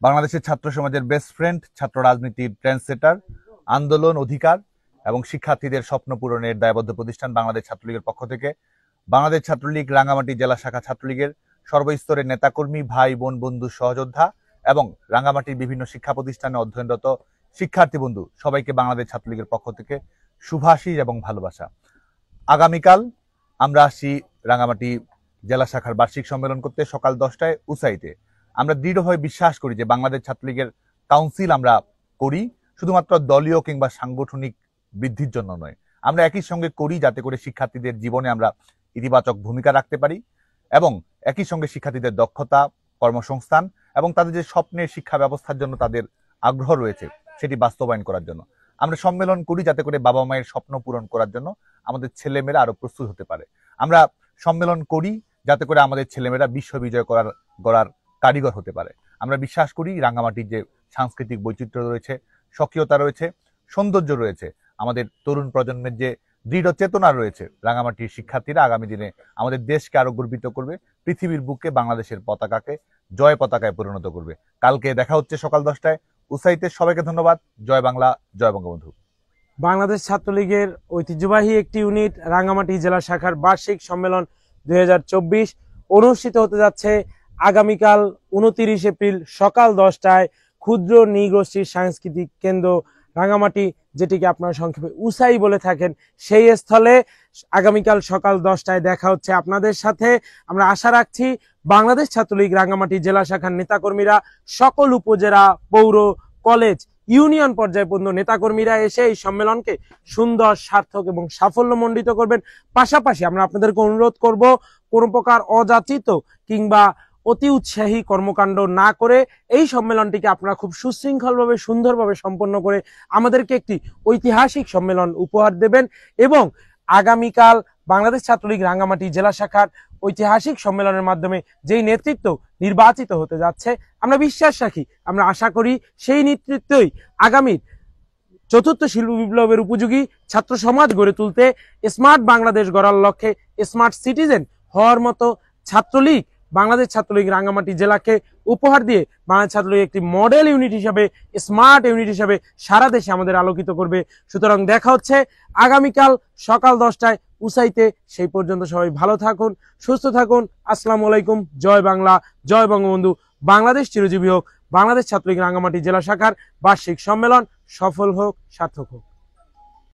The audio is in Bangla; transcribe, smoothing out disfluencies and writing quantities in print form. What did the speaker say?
বাংলাদেশের ছাত্র সমাজের বেস্ট ফ্রেন্ড, ছাত্র রাজনীতির ট্রেন্ডসেটার, আন্দোলন, অধিকার এবং শিক্ষার্থীদের স্বপ্ন পূরণের দায়বদ্ধ প্রতিষ্ঠান বাংলাদেশ ছাত্রলীগের পক্ষ থেকে বাংলাদেশ ছাত্রলীগ রাঙ্গামাটি জেলা শাখা ছাত্রলীগের সর্বস্তরের নেতাকর্মী, ভাই বোন, বন্ধু, সহযোদ্ধা এবং রাঙ্গামাটির বিভিন্ন শিক্ষা প্রতিষ্ঠানে অধ্যয়নরত শিক্ষার্থী বন্ধু সবাইকে বাংলাদেশ ছাত্রলীগের পক্ষ থেকে শুভাশীষ এবং ভালোবাসা। আগামীকাল আমরা আসছি রাঙ্গামাটি জেলা শাখার বার্ষিক সম্মেলন করতে সকাল 10টায় উসাইতে। আমরা দৃঢ়ভাবে বিশ্বাস করি যে বাংলাদেশ ছাত্রলীগের কাউন্সিল আমরা করি শুধুমাত্র দলীয় কিংবা সাংগঠনিক বৃদ্ধির জন্য নয়, আমরা একই সঙ্গে করি যাতে করে শিক্ষার্থীদের জীবনে আমরা ইতিবাচক ভূমিকা রাখতে পারি এবং একই সঙ্গে শিক্ষার্থীদের দক্ষতা, কর্মসংস্থান এবং তাদের যে স্বপ্নের শিক্ষা ব্যবস্থার জন্য তাদের আগ্রহ রয়েছে সেটি বাস্তবায়ন করার জন্য। আমরা সম্মেলন করি যাতে করে বাবা মায়ের স্বপ্ন পূরণ করার জন্য আমাদের ছেলেমেয়েরা আরো প্রস্তুত হতে পারে। আমরা সম্মেলন করি যাতে করে আমাদের ছেলেমেয়েরা বিশ্ব বিজয় গড়ার কারিগর হতে পারে। আমরা বিশ্বাস করি রাঙ্গামাটির যে সাংস্কৃতিক বৈচিত্র্য রয়েছে, স্বকীয়তা রয়েছে, সৌন্দর্য রয়েছে, আমাদের তরুণ প্রজন্মের যে দৃঢ় চেতনা রয়েছে, রাঙ্গামাটির শিক্ষার্থীরা আগামী দিনে আমাদের দেশকে আরো গর্বিত করবে, পৃথিবীর বুকে বাংলাদেশের পতাকাকে জয় পতাকায় পরিণত করবে। কালকে দেখা হচ্ছে সকাল 10টায় উসাইতে। সবাইকে ধন্যবাদ। জয় বাংলা, জয় বঙ্গবন্ধু। বাংলাদেশ ছাত্রলীগের ঐতিহ্যবাহী একটি ইউনিট রাঙ্গামাটি জেলা শাখার বার্ষিক সম্মেলন 2024 অনুষ্ঠিত হতে যাচ্ছে আগামীকাল 29 এপ্রিল সকাল 10টায় ক্ষুদ্র নৃগোষ্ঠীর সাংস্কৃতিক কেন্দ্র রাঙ্গামাটি, যেটিকে আপনারা সংক্ষেপে উসাই বলে থাকেন, সেই স্থলে আগামীকাল সকাল 10টায় দেখা হচ্ছে আপনাদের সাথে। আমরা আশা রাখছি বাংলাদেশ ছাত্রলীগ রাঙ্গামাটি জেলা শাখার নেতাকর্মীরা, সকল উপজেলা, পৌর, কলেজ, ইউনিয়ন পর্যায়ে পর্যন্ত নেতাকর্মীরা এসে এই সম্মেলনকে সুন্দর, সার্থক এবং সাফল্যমণ্ডিত করবেন। পাশাপাশি আমরা আপনাদেরকে অনুরোধ করব, কোনো প্রকার অযাচিত কিংবা অতি উৎসাহী কর্মকাণ্ড না করে এই সম্মেলনটিকে আপনারা খুব সুশৃঙ্খলভাবে, সুন্দরভাবে সম্পন্ন করে আমাদেরকে একটি ঐতিহাসিক সম্মেলন উপহার দেবেন এবং আগামীকাল বাংলাদেশ ছাত্রলীগ রাঙ্গামাটি জেলা শাখার ঐতিহাসিক সম্মেলনের মাধ্যমে যেই নেতৃত্ব নির্বাচিত হতে যাচ্ছে, আমরা বিশ্বাস রাখি, আমরা আশা করি সেই নেতৃত্বই আগামীর চতুর্থ শিল্প বিপ্লবের উপযোগী ছাত্র সমাজ গড়ে তুলতে, স্মার্ট বাংলাদেশ গড়ার লক্ষ্যে স্মার্ট সিটিজেন হওয়ার মতো ছাত্রলীগ, বাংলাদেশ ছাত্রলীগ রাঙ্গামাটি জেলাকে উপহার দিয়ে বাংলাদেশ ছাত্রলীগ একটি মডেল ইউনিট হিসাবে, স্মার্ট ইউনিট হিসাবে সারা দেশে আমাদের আলোকিত করবে। সুতরাং দেখা হচ্ছে আগামীকাল সকাল 10টায় উসাইতে। সেই পর্যন্ত সবাই ভালো থাকুন, সুস্থ থাকুন। আসসালামু আলাইকুম। জয় বাংলা, জয় বঙ্গবন্ধু। বাংলাদেশ চিরজীবী হোক। বাংলাদেশ ছাত্রলীগ রাঙ্গামাটি জেলা শাখার বার্ষিক সম্মেলন সফল হোক, সার্থক হোক।